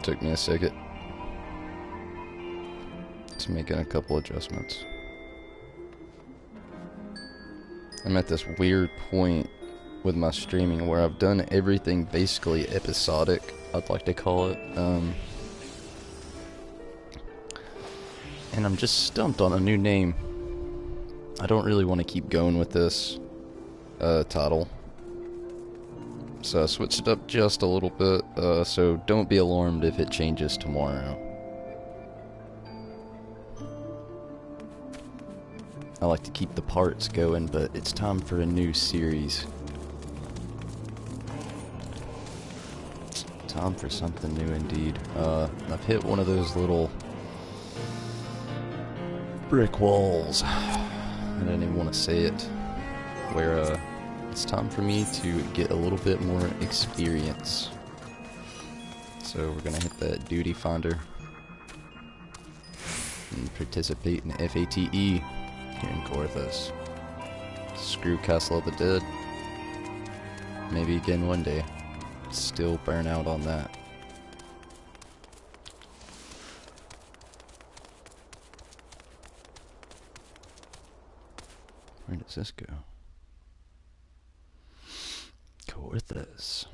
Took me a second to make a couple adjustments. I'm at this weird point with my streaming where I've done everything basically episodic, I'd like to call it. And I'm just stumped on a new name. I don't really want to keep going with this title. So I switched it up just a little bit, so don't be alarmed if it changes tomorrow. I like to keep the parts going, but it's time for a new series. Time for something new indeed. I've hit one of those little brick walls. I don't even want to say it. Where, it's time for me to get a little bit more experience. So we're gonna hit that duty finder and participate in FATE here in Gorthas. Screw Castle of the Dead. Maybe again one day. Still burn out on that. Where does this go? Gorthas.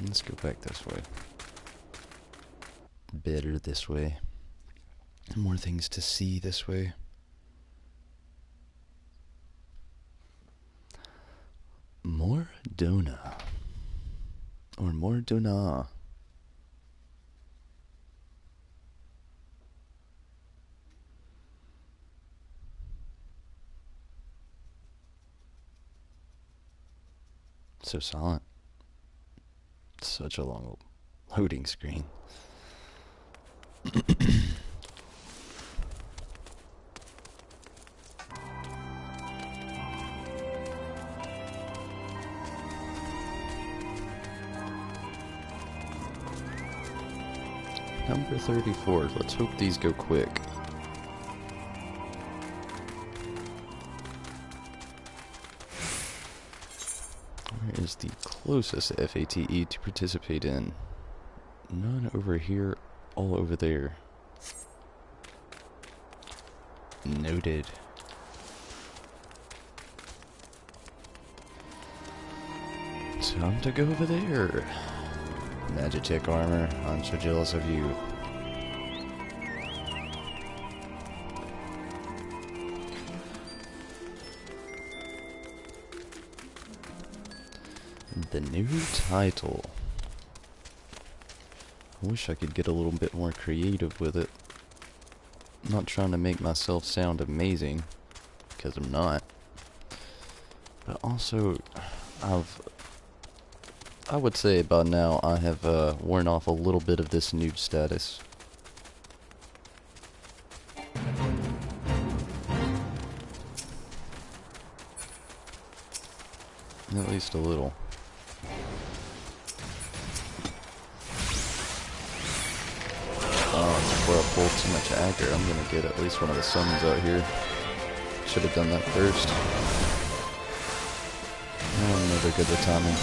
Let's go back this way. Better this way. More things to see this way. Mordona. Or Mordona. So silent. Such a long loading screen. Number 34. Let's hope these go quick. Where is the closest FATE to participate in? None over here, all over there. Noted. Time to go over there. Magitech armor, I'm so jealous of you. The new title. I wish I could get a little bit more creative with it. I'm not trying to make myself sound amazing, because I'm not. But also, I would say by now I have worn off a little bit of this noob status. At least a little. Before I pull too much aggro, I'm gonna get at least one of the summons out here. Should have done that first. I'm never good with timing.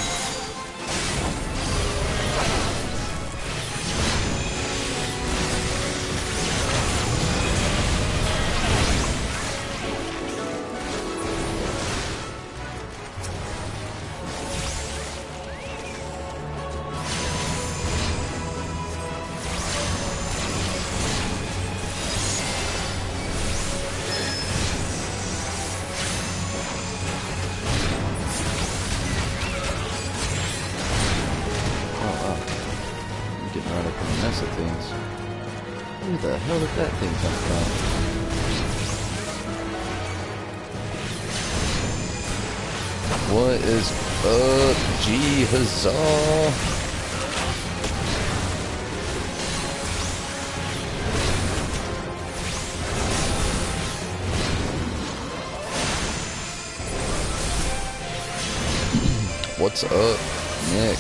Where the hell did that thing come from? What is up? Gee, huzzah! What's up, Nick?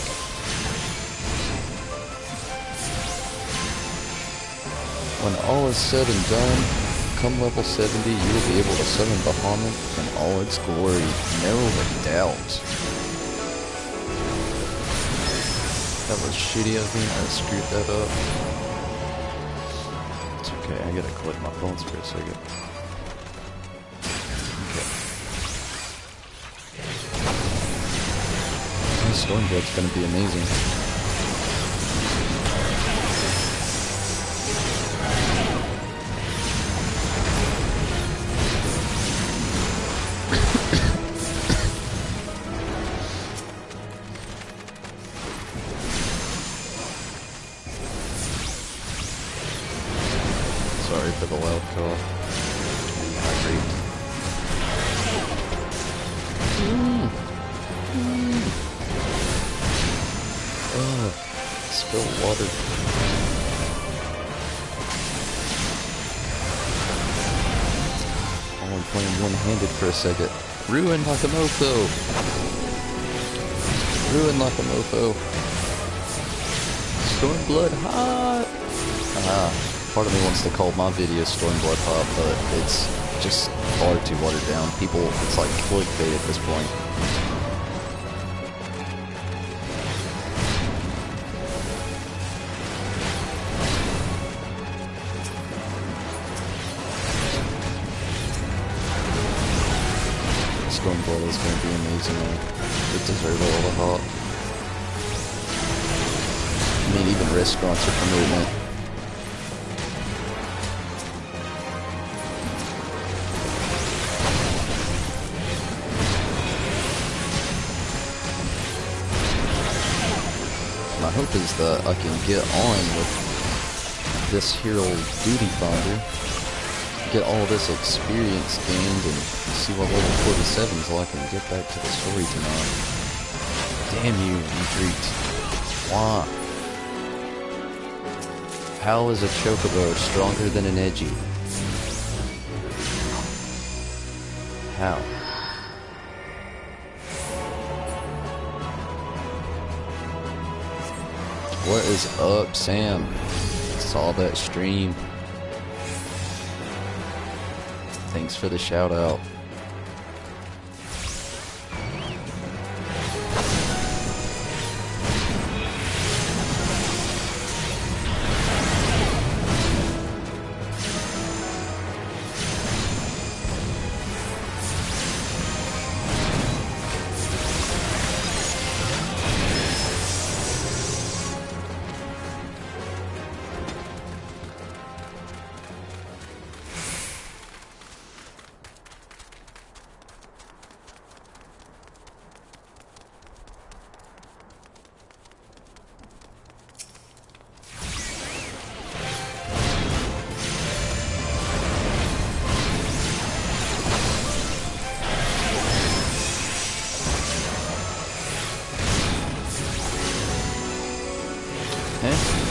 When all is said and done, come level 70, you will be able to summon Bahamut in all its glory. No doubt. That was shitty of me. I screwed that up. It's okay. I gotta collect my phones for a second. Okay. This Stormblood's gonna be amazing. Sorry for the loud cough. Oh, spill water. Oh, I'm playing one-handed for a second. Ruin like a mofo. Ruin like a mofo. Stormblood hot. Part of me wants to call my video Stormblood hot, but it's just far too watered down. People, it's like clickbait at this point. Stormblood is going to be amazing. It deserves all the hot. I mean, even restaurants are promoting it. My hope is that I can get on with this hero duty finder, get all this experience gained, and see what level 47 so I can get back to the story tonight. Damn you, Retreat. Why? How is a Chocobo stronger than an Edgy? How? What is up, Sam? Saw that stream. Thanks for the shout out.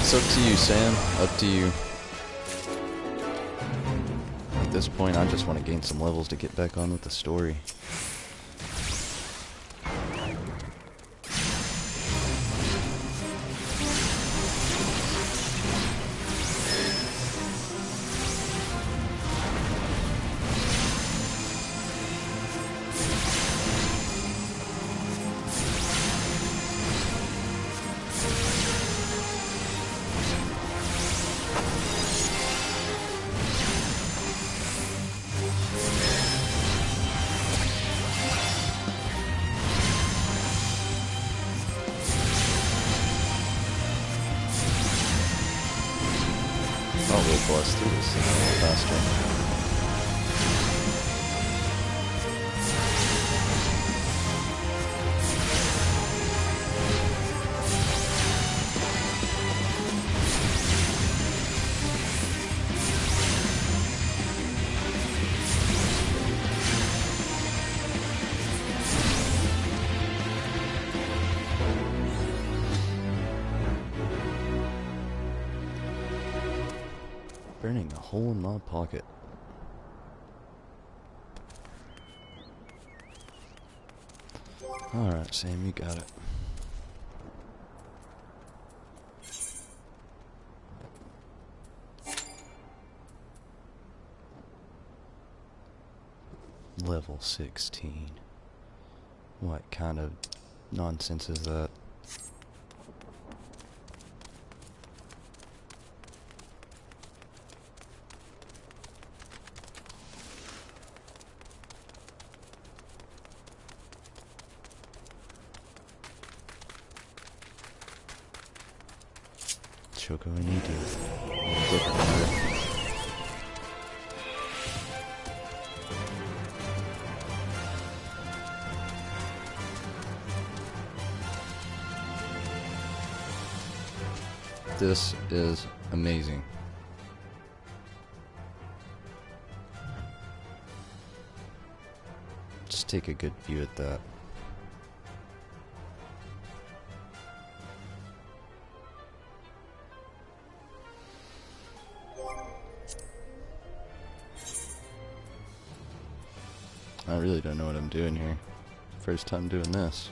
It's up to you, Sam. Up to you. At this point, I just want to gain some levels to get back on with the story. We'll blast through this thing a little faster. Burning a hole in my pocket. Alright, Sam, you got it. Level 16. What kind of nonsense is that? Choco and Edu. This is amazing. Just take a good view at that. I really don't know what I'm doing here. First time doing this.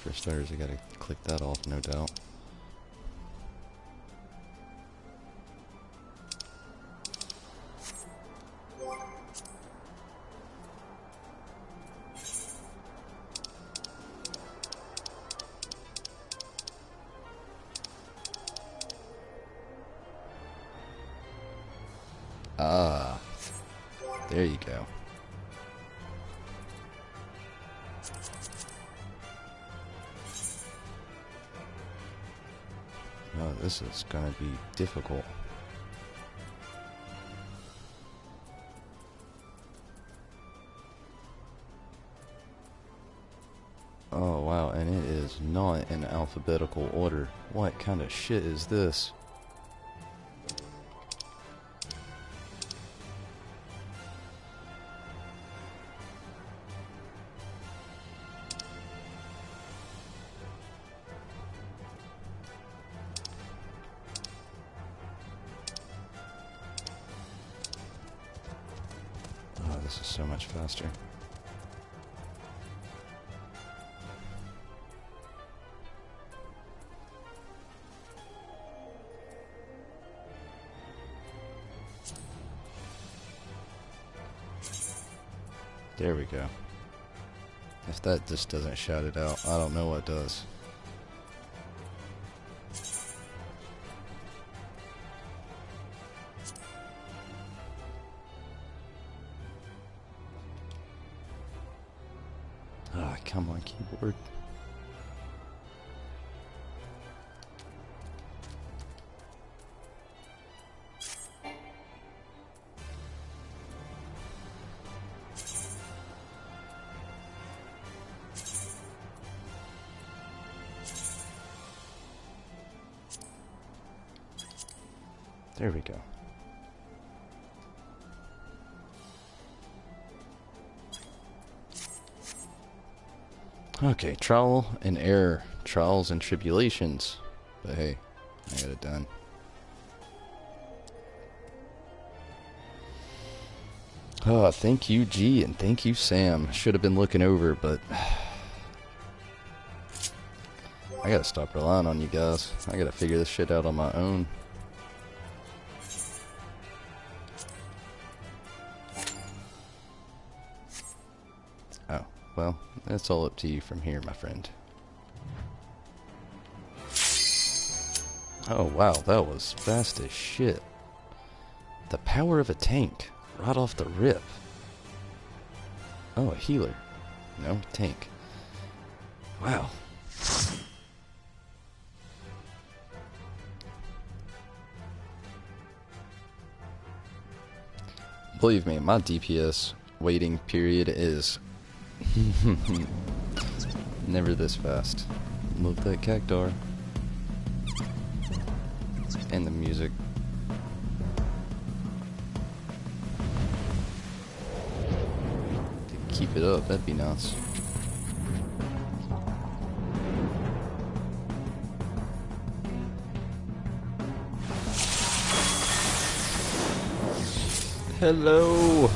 For starters, I gotta click that off, no doubt. Ah, there you go. Oh, this is gonna be difficult. Oh wow, and it is not in alphabetical order. What kind of shit is this? This is so much faster. There we go. If that just doesn't shout it out, I don't know what does. Ah, come on, keyboard. There we go. Okay, trial and error. Trials and tribulations. But hey, I got it done. Oh, thank you, G, and thank you, Sam. Should have been looking over, but I gotta stop relying on you guys. I gotta figure this shit out on my own. Oh, well, it's all up to you from here, my friend. Oh, wow, that was fast as shit. The power of a tank, right off the rip. Oh, a healer. No, tank. Wow. Believe me, my DPS waiting period is never this fast. Love that cactar. And the music. keep it up, that'd be nice. Hello!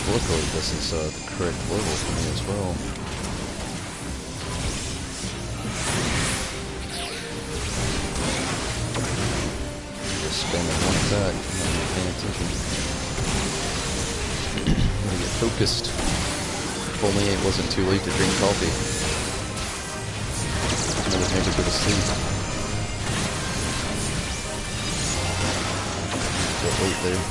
Luckily this is the correct level for me as well. Just spamming one attack, I'm not even paying attention. I'm gonna get focused. If only it wasn't too late to drink coffee. I would never go to sleep. Get late there.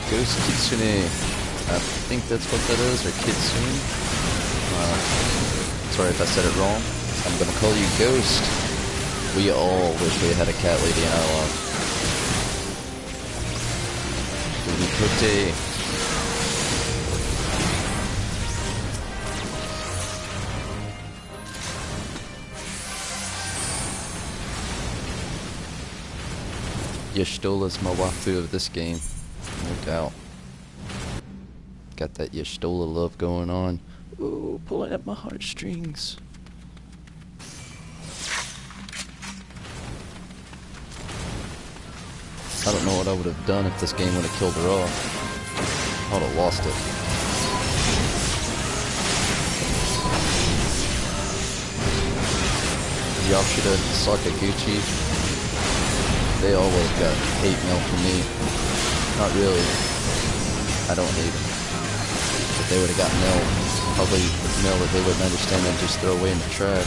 Ghost Kitsune. I think that's what that is, or Kitsune. Sorry if I said it wrong. I'm gonna call you Ghost. We all wish we had a cat lady in our life. Unikote. Y'shtola's my waifu of this game. No doubt. Got that Y'shtola love going on. Ooh, pulling at my heartstrings. I don't know what I would have done if this game would have killed her off. I would have lost it. Yashida, Sakaguchi, they all would have got hate mail from me. Not really. I don't hate them. But they would have got mail. Probably mail that they wouldn't understand and just throw away in the trash.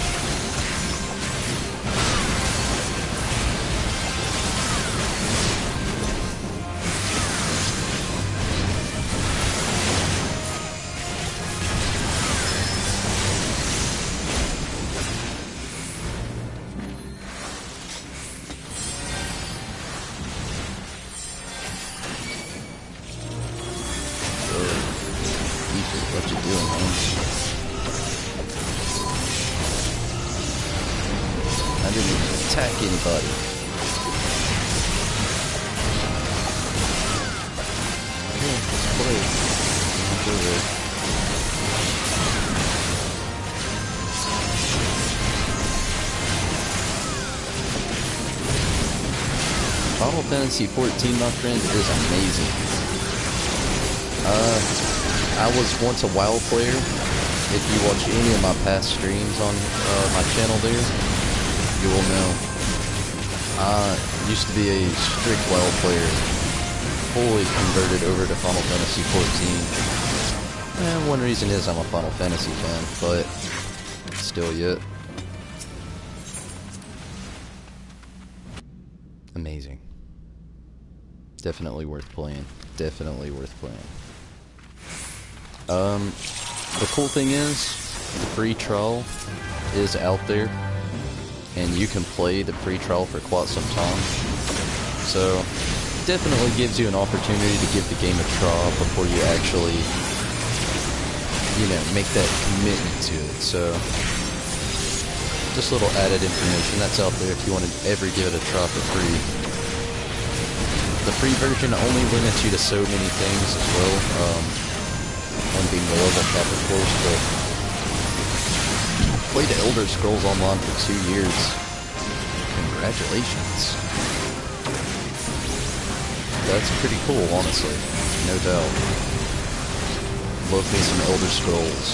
What you doing, man? I didn't even attack anybody. Yeah, let's play. Let's go there. Final Fantasy XIV, my friend, is amazing. I was once a WoW player. If you watch any of my past streams on my channel there, you will know. I used to be a strict WoW player, fully converted over to Final Fantasy XIV. And one reason is I'm a Final Fantasy fan, but still yet. Amazing. Definitely worth playing. Definitely worth playing. The cool thing is, the free trial is out there, and you can play the free trial for quite some time. So, definitely gives you an opportunity to give the game a try before you actually, you know, make that commitment to it. So, just a little added information that's out there if you want to ever give it a try for free. The free version only limits you to so many things as well. One being the level cap, of course, but played Elder Scrolls Online for 2 years. Congratulations. That's pretty cool, honestly. No doubt. Love me some Elder Scrolls.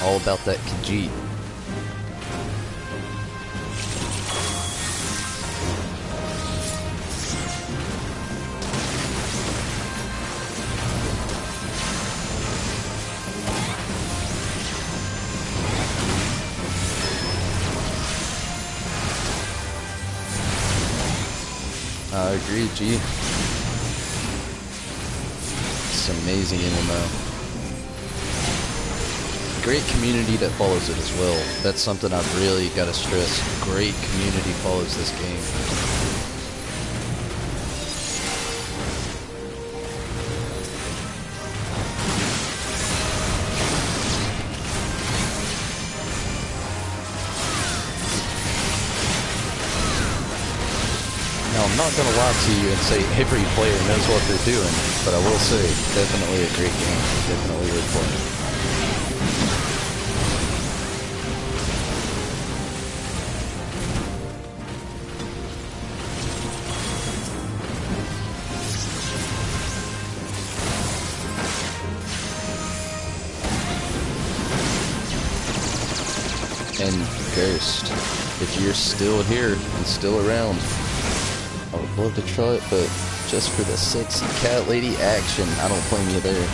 All about that Khajiit. I agree, G. It's amazing MMO. Great community that follows it as well. That's something I've really got to stress. Great community follows this game. Now, I'm not going to lie to you and say every player knows what they're doing, but I will say, definitely a great game. Definitely worth playing. And Ghost, if you're still here and still around, I would love to try it, but just for the sexy cat lady action, I don't blame you there.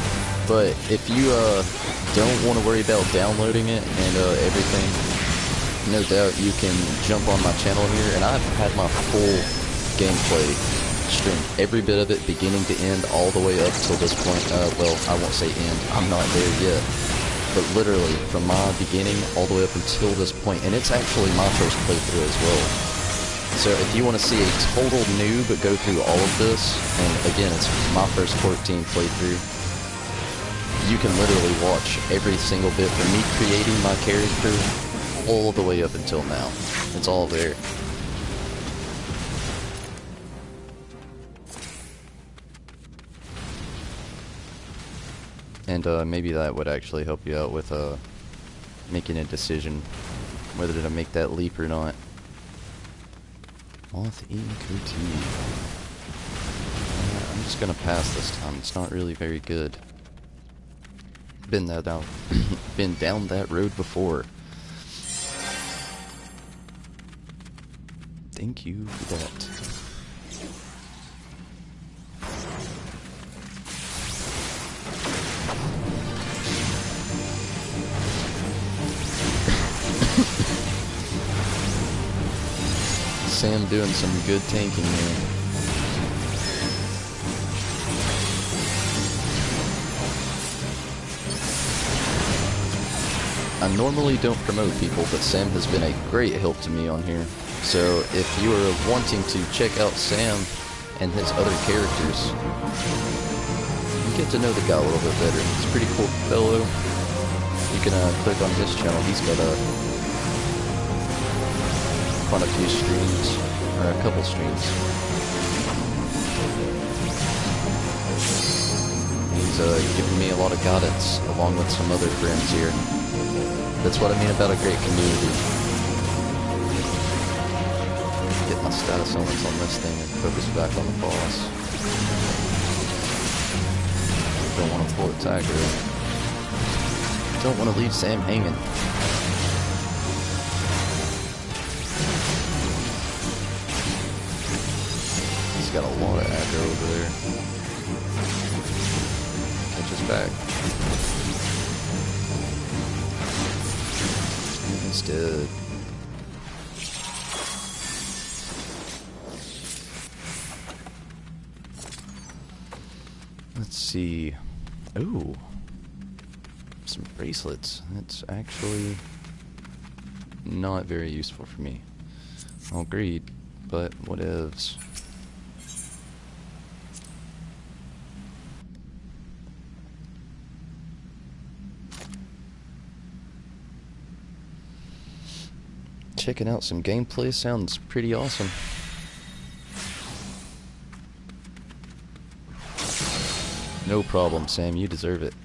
But if you don't want to worry about downloading it and everything, no doubt you can jump on my channel here, and I've had my full gameplay stream, every bit of it, beginning to end, all the way up till this point. Well, I won't say end, I'm not there yet. But literally, from my beginning all the way up until this point, and it's actually my first playthrough as well. So if you want to see a total noob go through all of this, and again, it's my first 14 playthrough, you can literally watch every single bit from me creating my character all the way up until now. It's all there. And maybe that would actually help you out with making a decision whether to make that leap or not. Moth Coutille. I'm just gonna pass this time. It's not really very good. Been down that road before. Thank you for that. Sam doing some good tanking here. I normally don't promote people, but Sam has been a great help to me on here. So if you are wanting to check out Sam and his other characters, you get to know the guy a little bit better. He's a pretty cool fellow. You can click on his channel. He's got quite a few streams, or a couple streams. He's giving me a lot of guidance, along with some other friends here. That's what I mean about a great community. Get my status elements on this thing and focus back on the boss. Don't want to pull the tiger. Don't want to leave Sam hanging. He's got a lot of aggro over there. Catch us back. He's dead. Let's see. Ooh. Some bracelets. That's actually not very useful for me. I'll agree, but whatevs. checking out some gameplay. Sounds pretty awesome. No problem, Sam. You deserve it.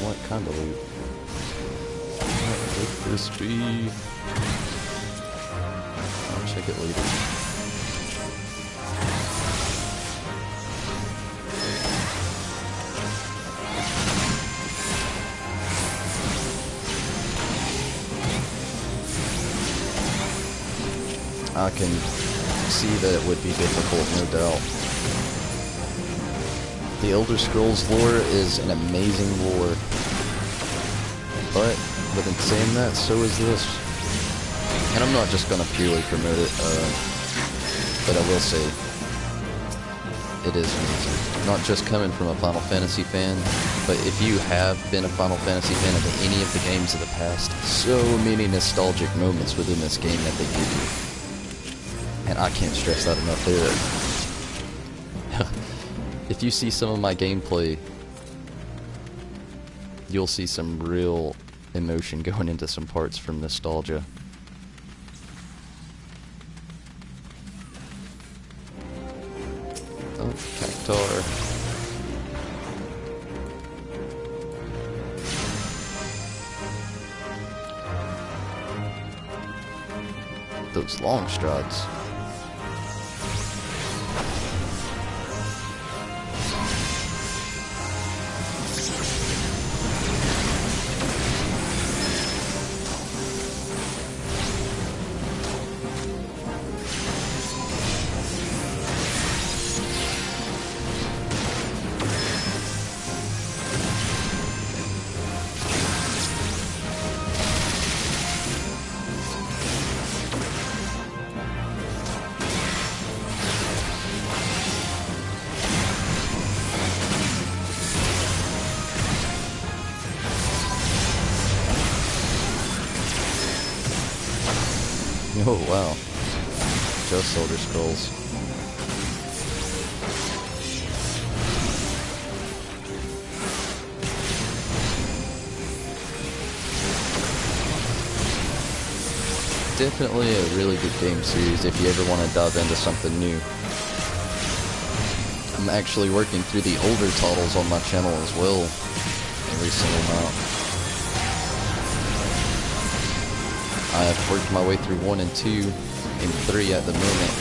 What kind of loot? What would this be? I'll check it later. I can see that it would be difficult, no doubt. The Elder Scrolls lore is an amazing lore, but within saying that, so is this. And I'm not just gonna purely promote it, but I will say it is amazing. Not just coming from a Final Fantasy fan, but if you have been a Final Fantasy fan of any of the games of the past, so many nostalgic moments within this game that they give you. And I can't stress that enough either. If you see some of my gameplay, you'll see some real emotion going into some parts from nostalgia. Oh, Cactar. Those long strides. Oh wow, just Elder Scrolls. Definitely a really good game series if you ever want to dive into something new. I'm actually working through the older titles on my channel as well, every single month. I have worked my way through 1 and 2 and 3 at the moment,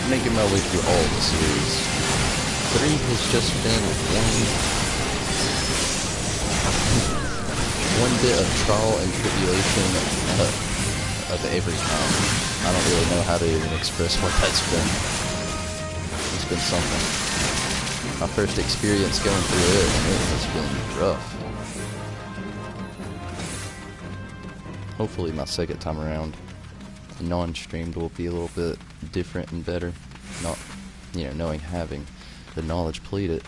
making my way through all the series. 3 has just been one bit of trial and tribulation of every kind. I don't really know how to even express what that's been. It's been something. My first experience going through it, and it has been rough. Hopefully my second time around, non-streamed, will be a little bit different and better. Not, having the knowledge played it.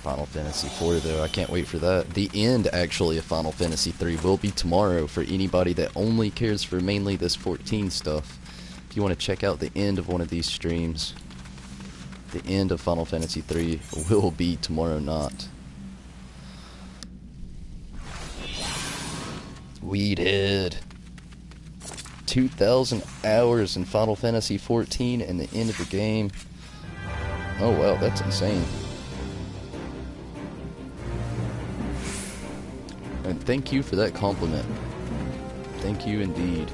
Final Fantasy IV though, I can't wait for that. The end, actually, of Final Fantasy III will be tomorrow for anybody that only cares for mainly this 14 stuff. If you want to check out the end of one of these streams, the end of Final Fantasy III will be tomorrow night. Weedhead. 2,000 hours in Final Fantasy XIV and the end of the game. Oh wow, that's insane. And thank you for that compliment. Thank you indeed.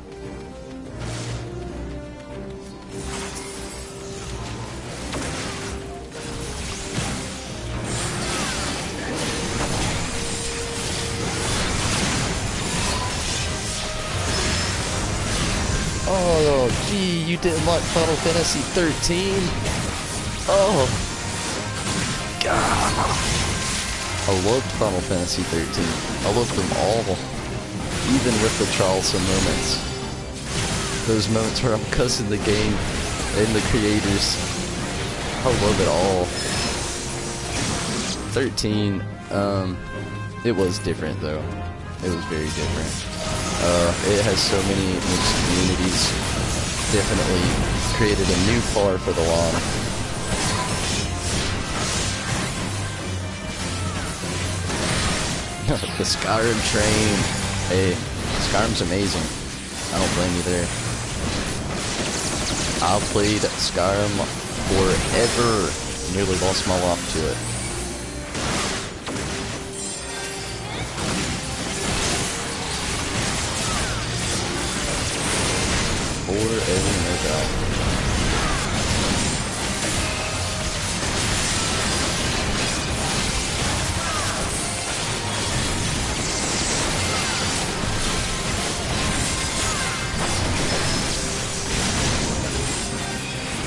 Oh, gee, you didn't like Final Fantasy XIII? Oh, God. I loved Final Fantasy XIII. I loved them all, even with the troublesome moments. Those moments where I'm cussing the game and the creators. I love it all. 13, it was different though. It was very different. It has so many mixed communities. Definitely created a new par for the lawn. The Skyrim train. Hey, Skyrim's amazing. I don't blame you there. I played Skyrim forever. Nearly lost my life to it. Forever, no doubt.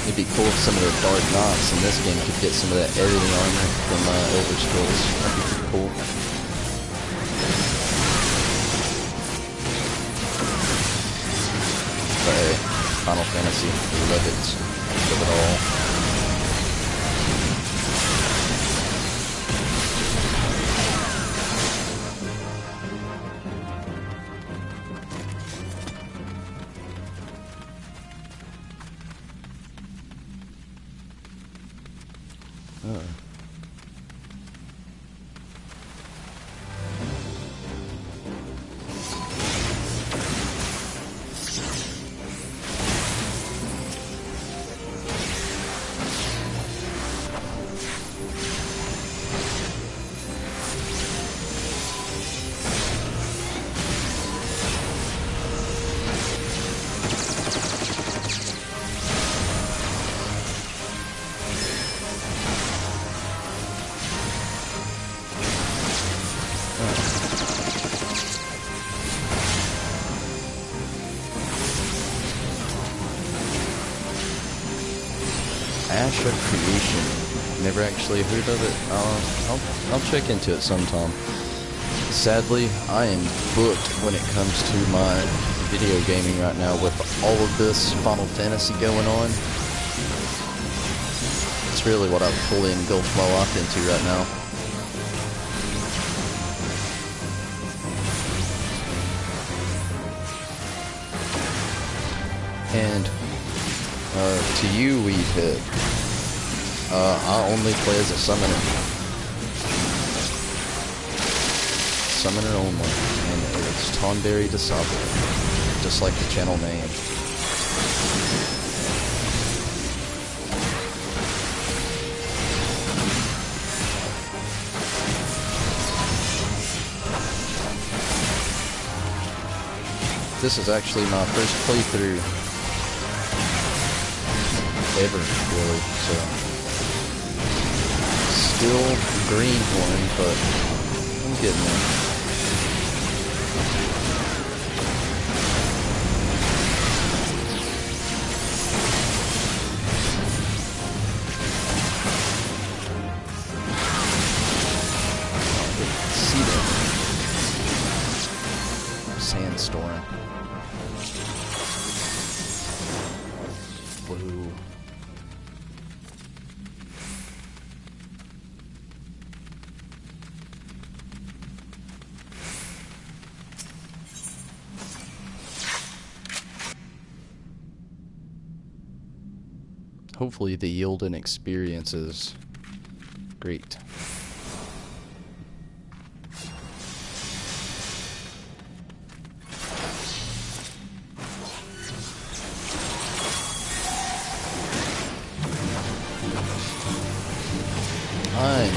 It'd be cool if some of the Dark Knights in this game could get some of that editing armor from Elder Scrolls. That'd be pretty cool. But hey, Final Fantasy, love it. Love it all. Ash of Creation. Never actually heard of it. I'll check into it sometime. Sadly, I am booked when it comes to my video gaming right now with all of this Final Fantasy going on. It's really what I've fully engulfed my life into right now. And to you, Weedhead, I only play as a summoner. Summoner only, and it's Tonberry Disciple, just like the channel name. This is actually my first playthrough ever, really, so still greenhorn, but I'm getting there. See that sandstorm. Whoa. Hopefully the yield and experience is great. I'm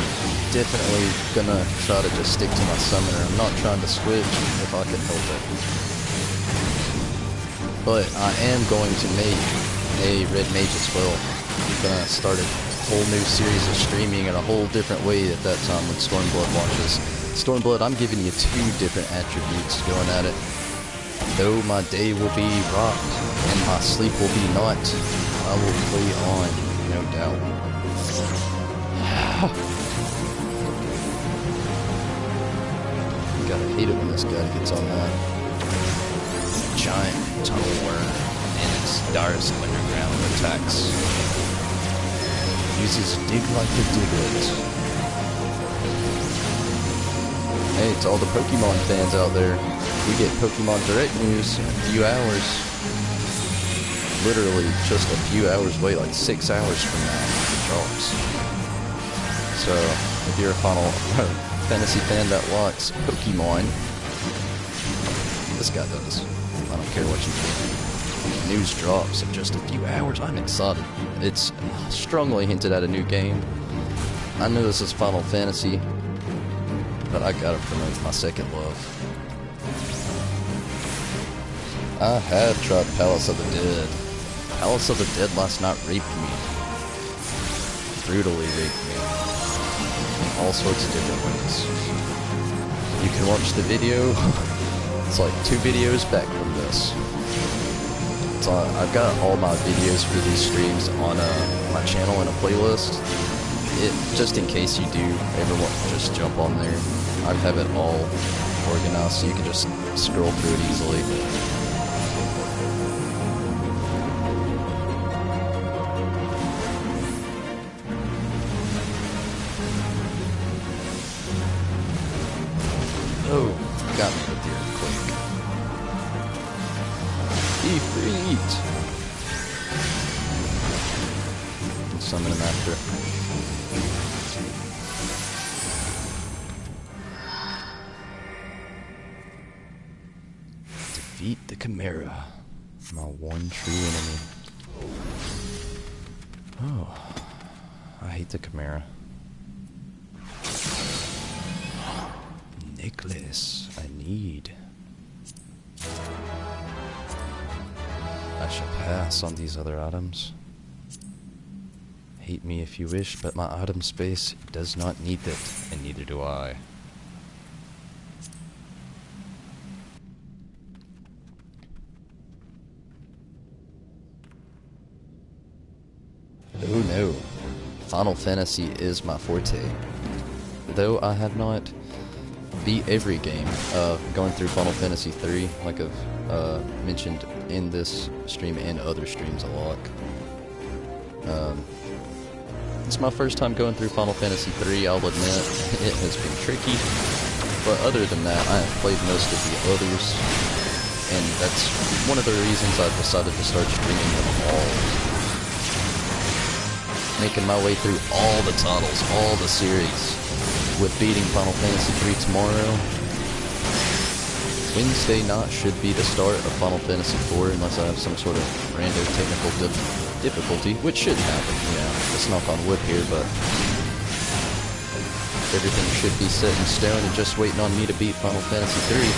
definitely gonna try to just stick to my summoner. I'm not trying to switch if I can help it. But I am going to make a red mage as well. I'm gonna start a whole new series of streaming in a whole different way at that time when Stormblood launches. Stormblood, I'm giving you 2 different attributes going at it. Though my day will be rocked and my sleep will be not, I will play on, no doubt. You gotta hate it when this guy gets on that giant tunnel worm and it's direst underground attacks. Uses dig like a Diglett. Hey, to all the Pokemon fans out there, we get Pokemon Direct news in a few hours. Literally just a few hours away, like 6 hours from now, it drops. So, if you're a Final Fantasy fan that likes Pokemon, this guy does. I don't care what you think. News drops in just a few hours. I'm excited. It's strongly hinted at a new game. I know this is Final Fantasy, but I gotta promote my second love. I have tried Palace of the Dead. Palace of the Dead last night raped me. Brutally raped me. In all sorts of different ways. You can watch the video. It's like 2 videos back from this. So I've got all my videos for these streams on my channel in a playlist. Just in case you do ever want to just jump on there, I have it all organized so you can just scroll through it easily. Oh, got me with the earthquake. Be freed! Summon him after. Defeat the Chimera. My one true enemy. Oh, I hate the Chimera. Necklace, I need. I shall pass on these other items. Hate me if you wish, but my item space does not need it, and neither do I. Oh no, Final Fantasy is my forte. Though I have not beat every game, going through Final Fantasy XIII, like I've mentioned in this stream and other streams a lot. It's my first time going through Final Fantasy III, I'll admit. It has been tricky, but other than that, I have played most of the others, and that's one of the reasons I've decided to start streaming them all. Making my way through all the titles, all the series, with beating Final Fantasy III tomorrow. Wednesday night should be the start of Final Fantasy IV, unless I have some sort of random technical difficulty, which shouldn't happen, let's knock on wood here, but everything should be set in stone and just waiting on me to beat Final Fantasy III.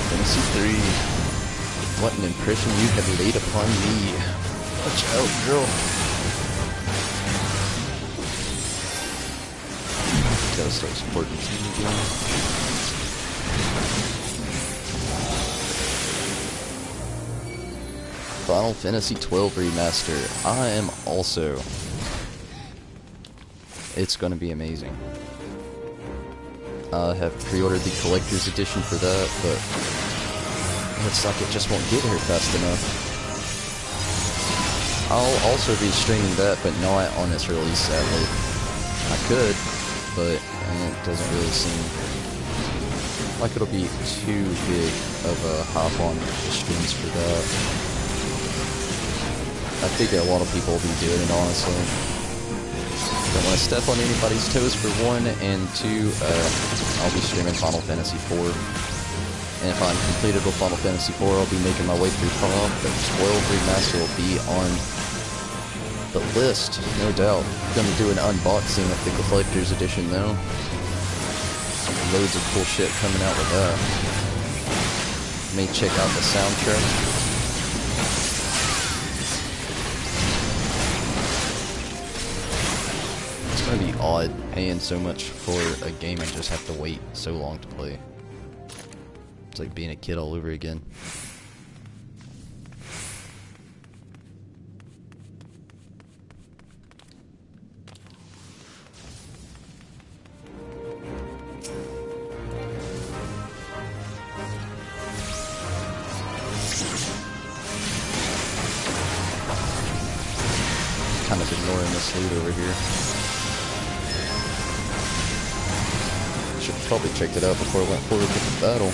Fantasy III, what an impression you have laid upon me. Watch out, girl. Gotta start supporting the team again. Final Fantasy XII Remaster. I am also. It's gonna be amazing. I have pre-ordered the collector's edition for that, but looks like it just won't get here fast enough. I'll also be streaming that, but not on its release, sadly. I could, but it doesn't really seem like it'll be too big of a hop on the streams for that. I figure a lot of people will be doing it, honestly. Don't want to step on anybody's toes for one, and two, I'll be streaming Final Fantasy IV. And if I'm completed with Final Fantasy IV, I'll be making my way through Final, but 12 Remaster will be on the list, no doubt. Gonna do an unboxing of the collector's edition though. Loads of cool shit coming out with that. May check out the soundtrack. It's gonna be odd paying so much for a game and just have to wait so long to play. It's like being a kid all over again. ignoring this loot over here. Should have probably checked it out before I went forward with the battle.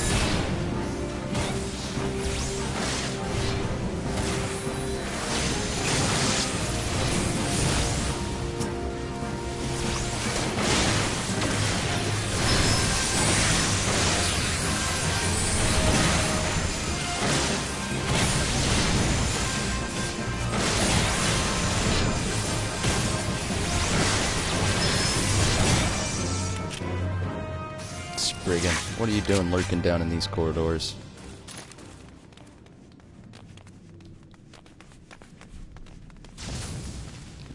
Spriggan, what are you doing lurking down in these corridors?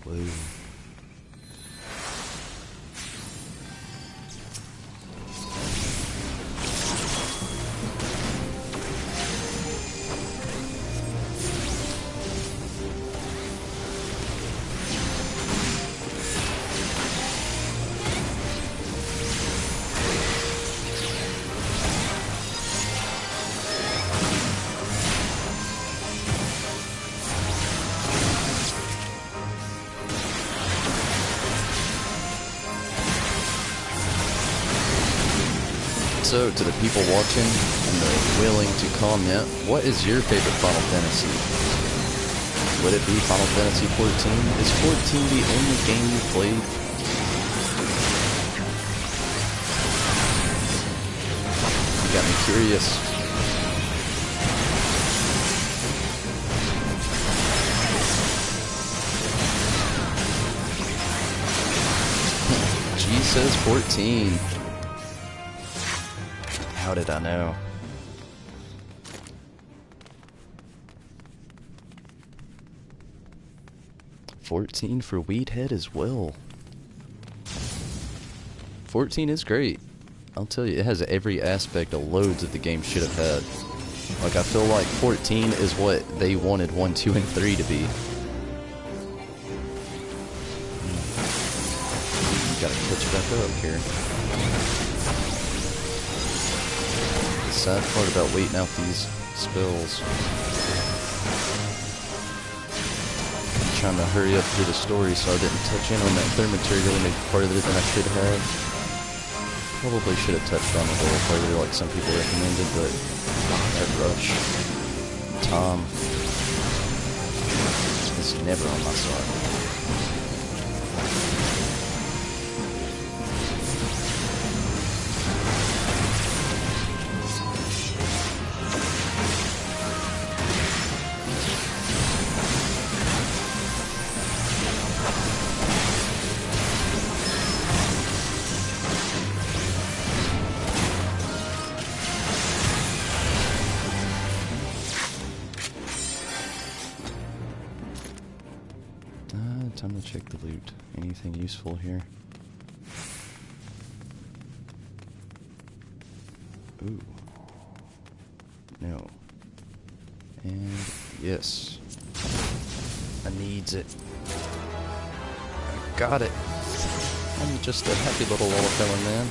Whoa. So, to the people watching and the willing to comment, what is your favorite Final Fantasy? Would it be Final Fantasy XIV? Is 14 the only game you played? You got me curious. G says 14. How did I know? $14 for Weedhead as well. 14 is great. I'll tell you, it has every aspect of loads that the game should have had. Like, I feel like 14 is what they wanted 1, 2, and 3 to be. Gotta catch back up here. Sad part about waiting out these spells. I'm trying to hurry up through the story so I didn't touch in on that third material any farther than I should have. Probably should have touched on it a little farther like some people recommended, but that rush. Tom is never on my side. Time to check the loot. Anything useful here? Ooh. No. And yes. I needs it. I got it. I'm just a happy little Lillipelin man.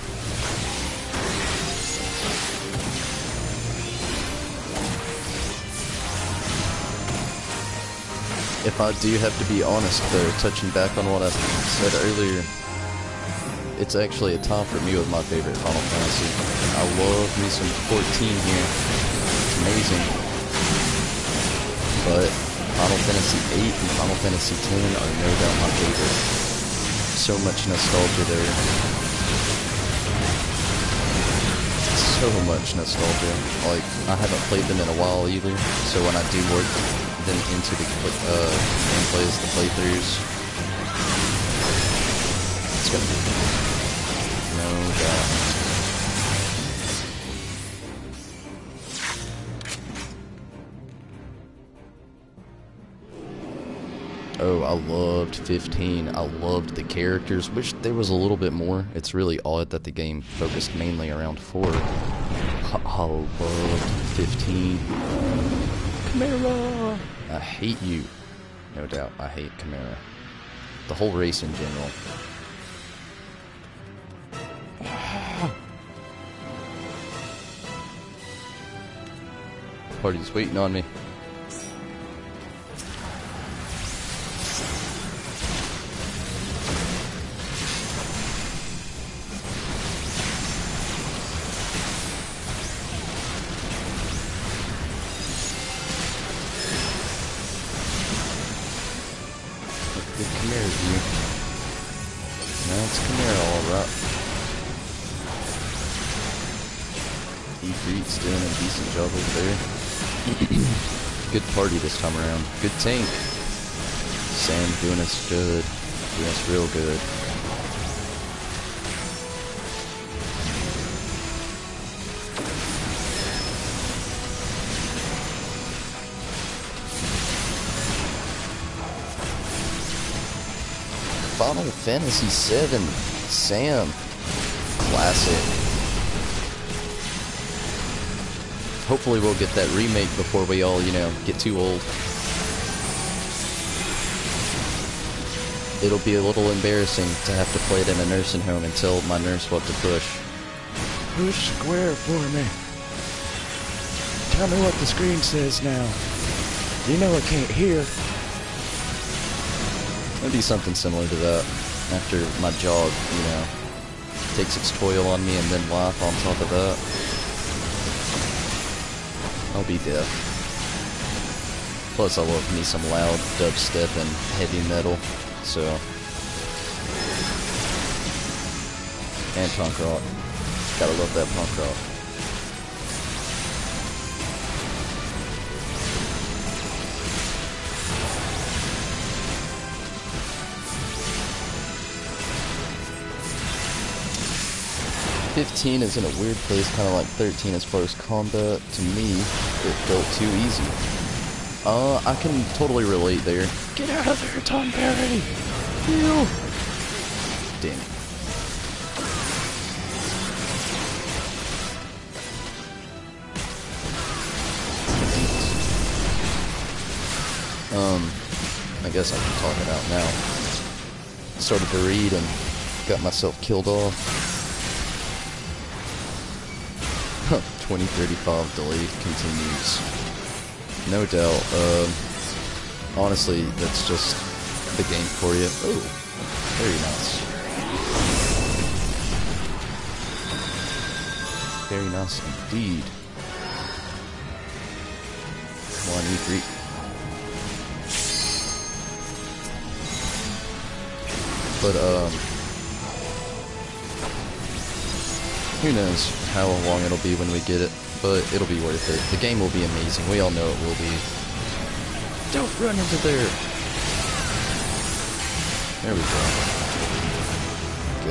If I do have to be honest though, touching back on what I said earlier, it's actually a tie for me with my favorite Final Fantasy. I love me some 14 here. It's amazing. But Final Fantasy 8 and Final Fantasy X are no doubt my favorite. So much nostalgia there. So much nostalgia. Like, I haven't played them in a while either, so when I do work them into the gameplays, the playthroughs, it's gonna be no doubt. Oh, I loved 15. I loved the characters. Wish there was a little bit more. It's really odd that the game focused mainly around 4. I loved 15. Chimera! I hate you. No doubt, I hate Chimera. The whole race in general. Party's waiting on me. Chimera view. Now it's Chimera, alright. E3's doing a decent job over there. Good party this time around. Good tank. Sam doing us good. Doing us real good. Final Fantasy VII. Sam. Classic. Hopefully we'll get that remake before we all, you know, get too old. It'll be a little embarrassing to have to play it in a nursing home until my nurse wants to push. Push square for me. Tell me what the screen says now. You know I can't hear. It'll be something similar to that. After my jog, you know, takes its toll on me and then life on top of that. I'll be deaf. Plus I love me some loud dubstep and heavy metal, so. And punk rock. Gotta love that punk rock. '15 is in a weird place, kind of like 13 as far as combat. To me, it felt too easy. I can totally relate there. Get out of there, Tom Perry! Ew. Damn it. I guess I can talk it out now. Started to read and got myself killed off. 2035 delay continues. No doubt. Honestly, that's just the game for you. Oh, very nice. Very nice indeed. Come on, E3. But, who knows how long it'll be when we get it, but it'll be worth it. The game will be amazing. We all know it will be. Don't run into there. There we go.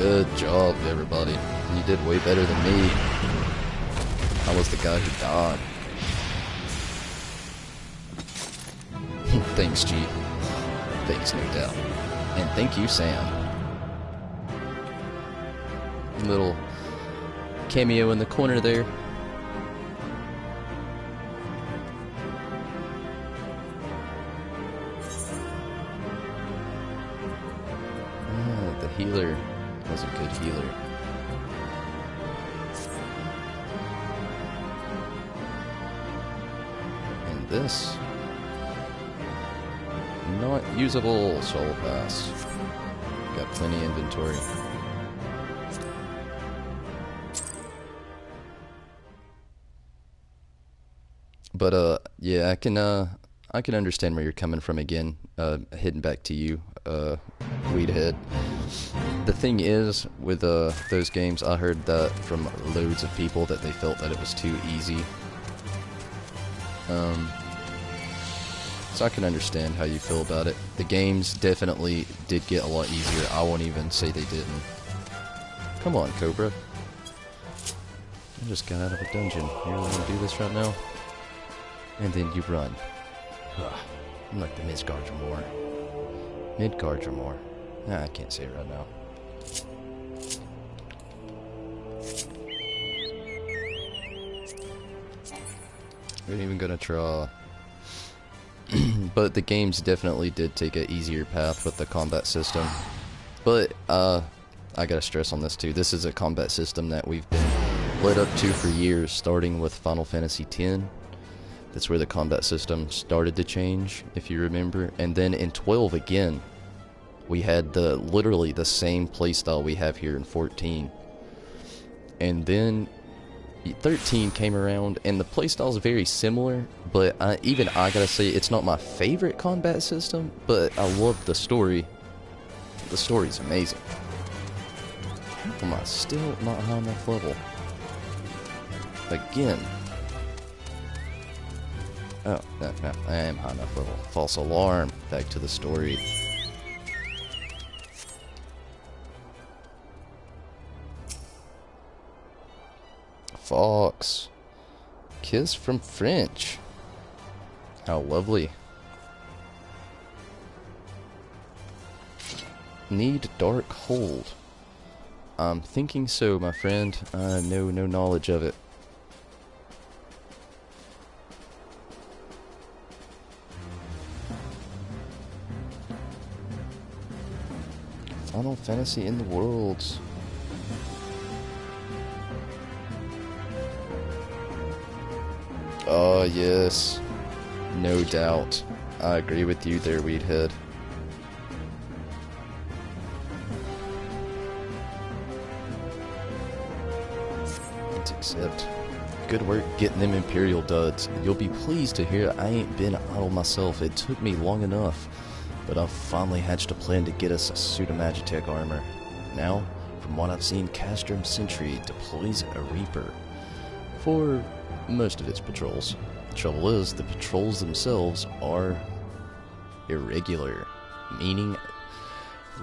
Good job, everybody. You did way better than me. I was the guy who died. Thanks, G. Thanks, no doubt. And thank you, Sam. Little cameo in the corner there. The healer was a good healer. And this, not usable soul pass. Got plenty of inventory. But yeah, I can understand where you're coming from again. Heading back to you, Weedhead. The thing is, with those games, I heard that from loads of people that they felt that it was too easy. So I can understand how you feel about it. The games definitely did get a lot easier. I won't even say they didn't. Come on, Cobra. I just got out of a dungeon. You really want to do this right now? And then you run. Ugh, I'm like the Midgardrumor. Midgardrumor. Nah, I can't say it right now. We ain't even gonna try. But the games definitely did take an easier path with the combat system. But, I gotta stress on this too. This is a combat system that we've been led up to for years, starting with Final Fantasy X. That's where the combat system started to change, if you remember. And then in 12 again, we had literally the same playstyle we have here in 14. And then 13 came around, and the playstyle is very similar, but I gotta say, it's not my favorite combat system, but I love the story. The story's amazing. How am I still not high enough level? Again. Oh, no, I am high enough level. False alarm. Back to the story. Fox. Kiss from French. How lovely. Need dark hold. I'm thinking so, my friend. I know no knowledge of it. Final Fantasy in the worlds. Oh, yes. No doubt. I agree with you there, Weedhead. Let's accept. Good work getting them Imperial duds. You'll be pleased to hear I ain't been idle myself. It took me long enough. But I've finally hatched a plan to get us a suit of Magitech armor. Now, from what I've seen, Castrum Sentry deploys a Reaper for most of its patrols. The trouble is, the patrols themselves are irregular, meaning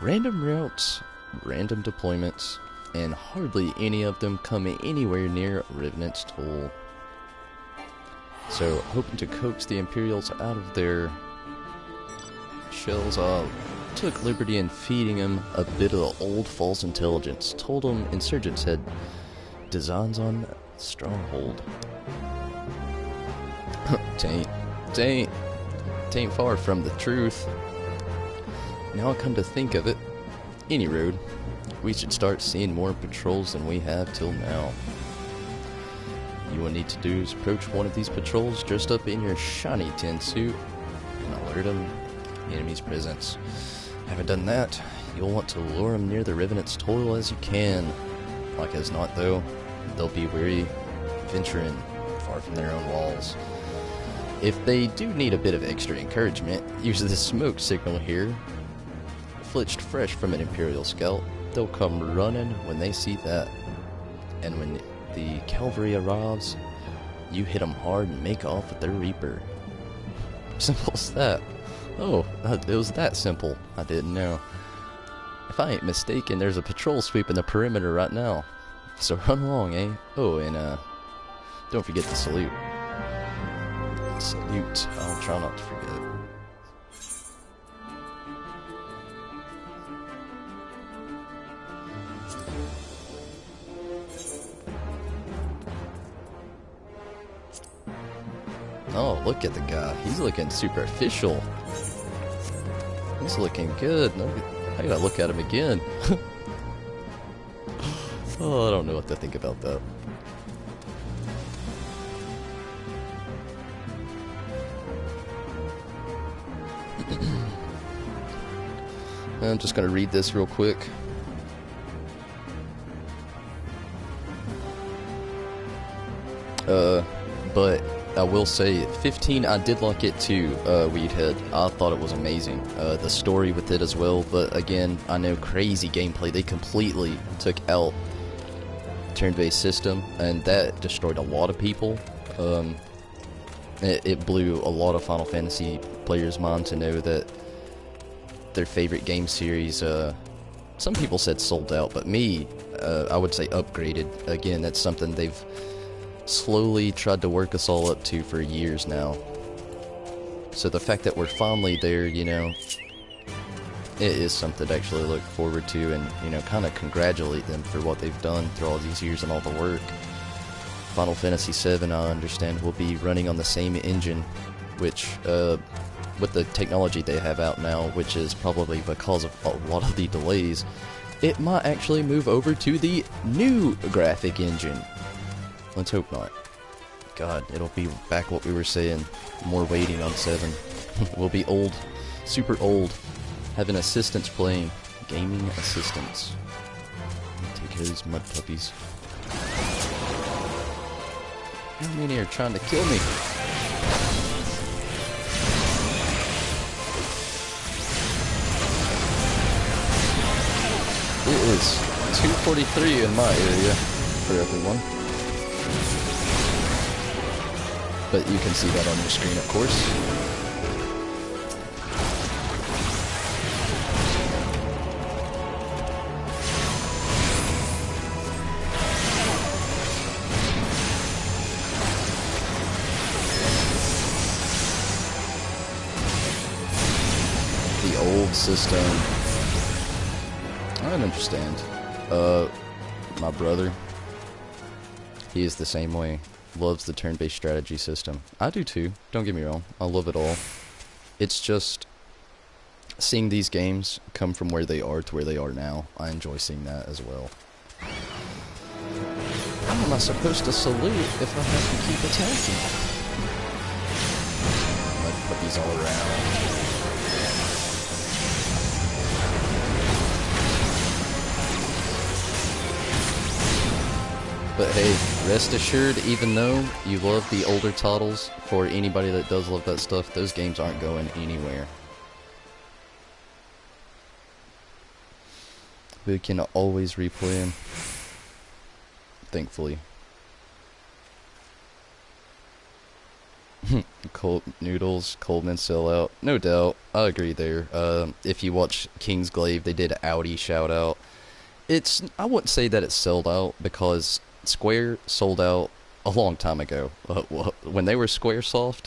random routes, random deployments, and hardly any of them come anywhere near Revenant's Toll. So, hoping to coax the Imperials out of their shells, took liberty in feeding him a bit of the old false intelligence. Told him insurgents had designs on Stronghold. Tain't far from the truth. Now I come to think of it, any road, we should start seeing more patrols than we have till now. You will need to do is approach one of these patrols dressed up in your shiny tin suit and alert them the enemy's presence. Having done that, you'll want to lure them near the Revenant's Toil as you can. Like as not though, they'll be weary venturing far from their own walls. If they do need a bit of extra encouragement, use the smoke signal here. Flitched fresh from an Imperial scout, they'll come running when they see that. And when the cavalry arrives, you hit them hard and make off with their Reaper. Simple as that. Oh, it was that simple. I didn't know. If I ain't mistaken, there's a patrol sweeping the perimeter right now. So run along, eh? Oh, and don't forget to salute. Salute. I'll try not to forget. Oh, look at the guy. He's looking superficial. He's looking good. I gotta look at him again. Oh, I don't know what to think about that. I'm just gonna read this real quick. But I will say, 15, I did like it too, Weedhead. I thought it was amazing. The story with it as well, but again, I know crazy gameplay. They completely took out turn-based system, and that destroyed a lot of people. It blew a lot of Final Fantasy players' mind to know that their favorite game series, some people said sold out, but me, I would say upgraded. Again, that's something they've slowly tried to work us all up to for years now. So the fact that we're finally there, you know, it is something to actually look forward to and, you know, kind of congratulate them for what they've done through all these years and all the work. Final Fantasy VII, I understand, will be running on the same engine, which, with the technology they have out now, which is probably because of a lot of the delays, it might actually move over to the new graphic engine. Let's hope not. God, it'll be back what we were saying. More waiting on 7. We'll be old. Super old. Having assistants playing. Gaming assistants. Take care of these mud puppies. How many are trying to kill me? is 2:43 in my area for everyone. But you can see that on your screen, of course. The old system. I don't understand. My brother, he is the same way. Loves the turn-based strategy system. I do too, don't get me wrong. I love it all. It's just seeing these games come from where they are to where they are now. I enjoy seeing that as well. How am I supposed to salute if I have to keep attacking? Like puppies all around. But hey, rest assured, even though you love the older titles, for anybody that does love that stuff, those games aren't going anywhere. We can always replay them. Thankfully. Cold noodles, Coleman sellout. No doubt, I agree there. If you watch King's Glaive, they did an Audi shout out. I wouldn't say that it's sold out because Square sold out a long time ago. When they were Squaresoft,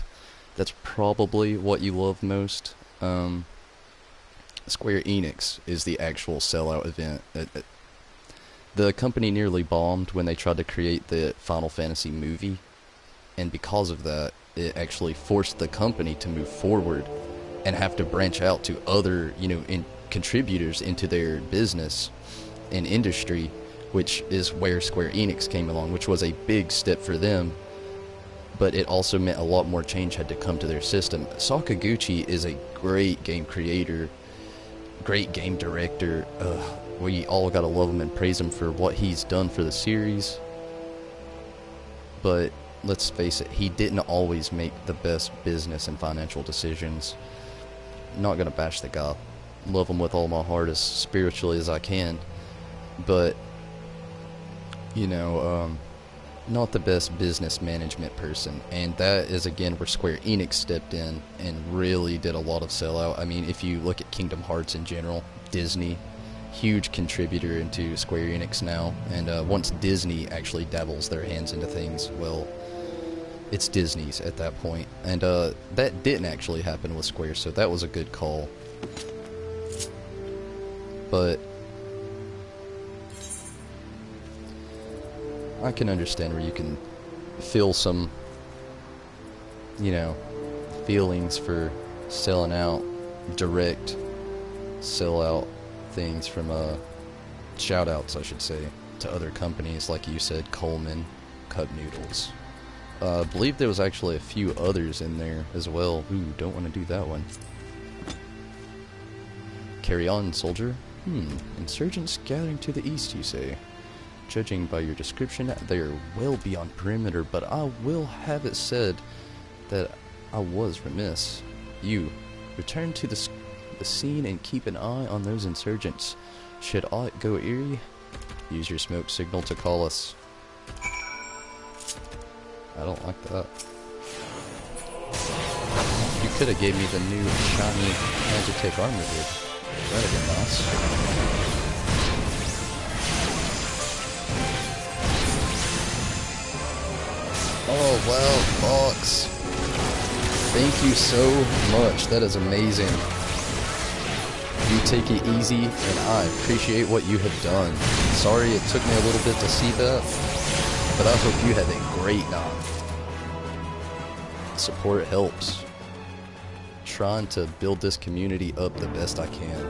that's probably what you love most. Square Enix is the actual sellout event. The company nearly bombed when they tried to create the Final Fantasy movie, and because of that, it actually forced the company to move forward and have to branch out to other, contributors into their business and industry, which is where Square Enix came along, which was a big step for them, but it also meant a lot more change had to come to their system. Sakaguchi is a great game creator, great game director. We all gotta love him and praise him for what he's done for the series, but let's face it, he didn't always make the best business and financial decisions. Not gonna bash the guy. Love him with all my heart as spiritually as I can, but not the best business management person, and that is again where Square Enix stepped in and really did a lot of sellout. I mean, if you look at Kingdom Hearts in general, Disney, huge contributor into Square Enix now, and once Disney actually dabbles their hands into things, well, it's Disney's at that point, and that didn't actually happen with Square, so that was a good call. But I can understand where you can feel some, feelings for selling out, direct sellout things from shout-outs, I should say, to other companies, like you said, Coleman, Cup Noodles. I believe there was actually a few others in there as well. Ooh, don't want to do that one. Carry on, soldier. Insurgents gathering to the east, you say? Judging by your description, they are well beyond perimeter, but I will have it said that I was remiss. You, return to the scene and keep an eye on those insurgents. Should aught go eerie, use your smoke signal to call us. I don't like that. You could have gave me the new shiny Magitek armor, dude. That'd have been nice. Oh wow, Fox. Thank you so much. That is amazing. You take it easy, and I appreciate what you have done. Sorry it took me a little bit to see that, but I hope you have a great night. Support helps. Trying to build this community up the best I can.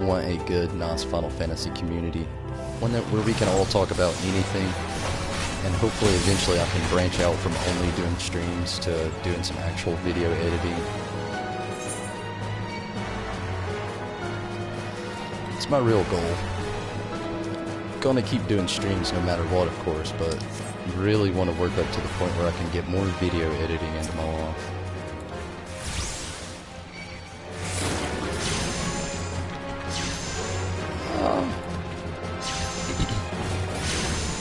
Want a good, nice Final Fantasy community. One where we can all talk about anything. And hopefully eventually I can branch out from only doing streams to doing some actual video editing. It's my real goal. Gonna keep doing streams no matter what, of course, but really want to work up to the point where I can get more video editing into my life.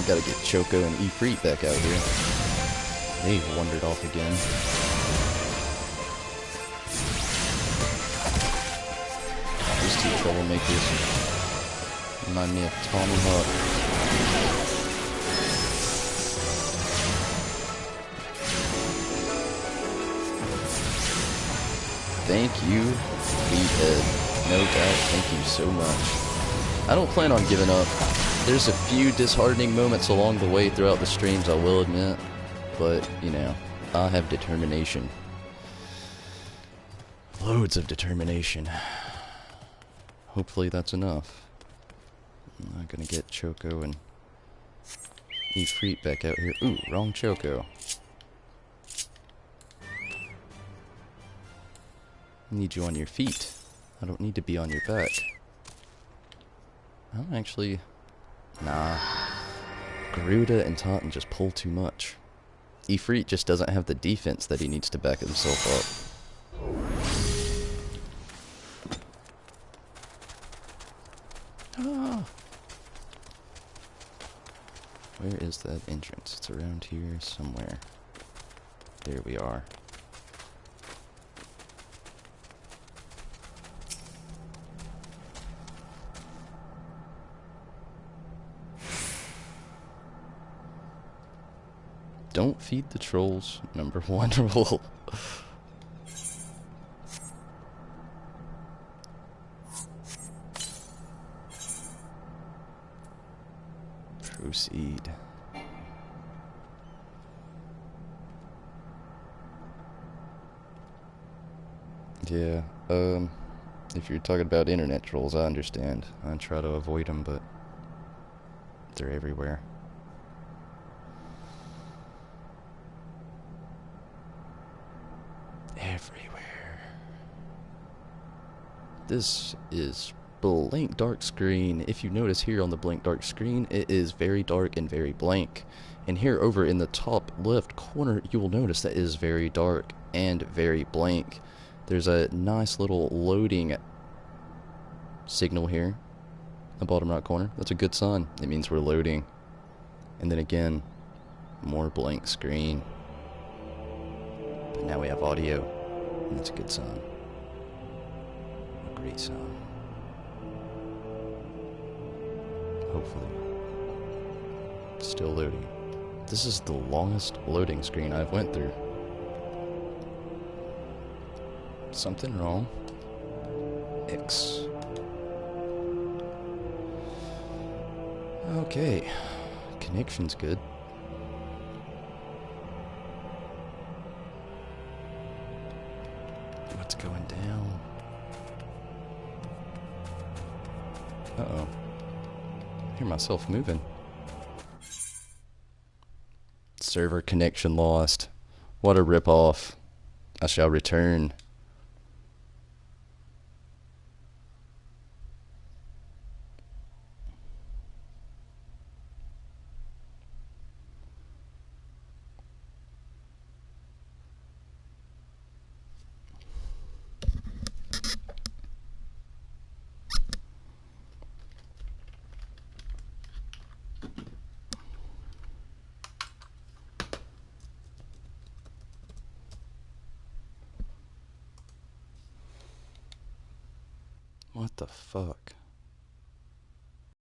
Gotta get Choco and Ifrit back out here. They've wandered off again. These two troublemakers remind me of Tommy Hawk. Thank you, Meathead. No doubt, thank you so much. I don't plan on giving up. There's a few disheartening moments along the way throughout the streams, I will admit. But, you know, I have determination. Loads of determination. Hopefully that's enough. I'm not gonna get Choco and Ifrit back out here. Ooh, wrong Choco. I need you on your feet. I don't need to be on your back. I'm actually... Nah. Garuda and Taunton just pull too much. Ifrit just doesn't have the defense that he needs to back himself up. Ah. Where is that entrance? It's around here somewhere. There we are. Don't feed the trolls, number one rule. Proceed. Yeah, if you're talking about internet trolls, I understand. I try to avoid them, but they're everywhere. Everywhere. This is blank dark screen. If you notice here on the blank dark screen, it is very dark and very blank. And here over in the top left corner, you will notice that it is very dark and very blank. There's a nice little loading signal here in the bottom right corner. That's a good sign. It means we're loading. And then again, more blank screen. But now we have audio, and that's a good sign. A great sign. Hopefully. Still loading. This is the longest loading screen I've went through. Something wrong. X. Okay. Connection's good. What's going down? Uh-oh. I hear myself moving. Server connection lost. What a ripoff. I shall return. What the fuck?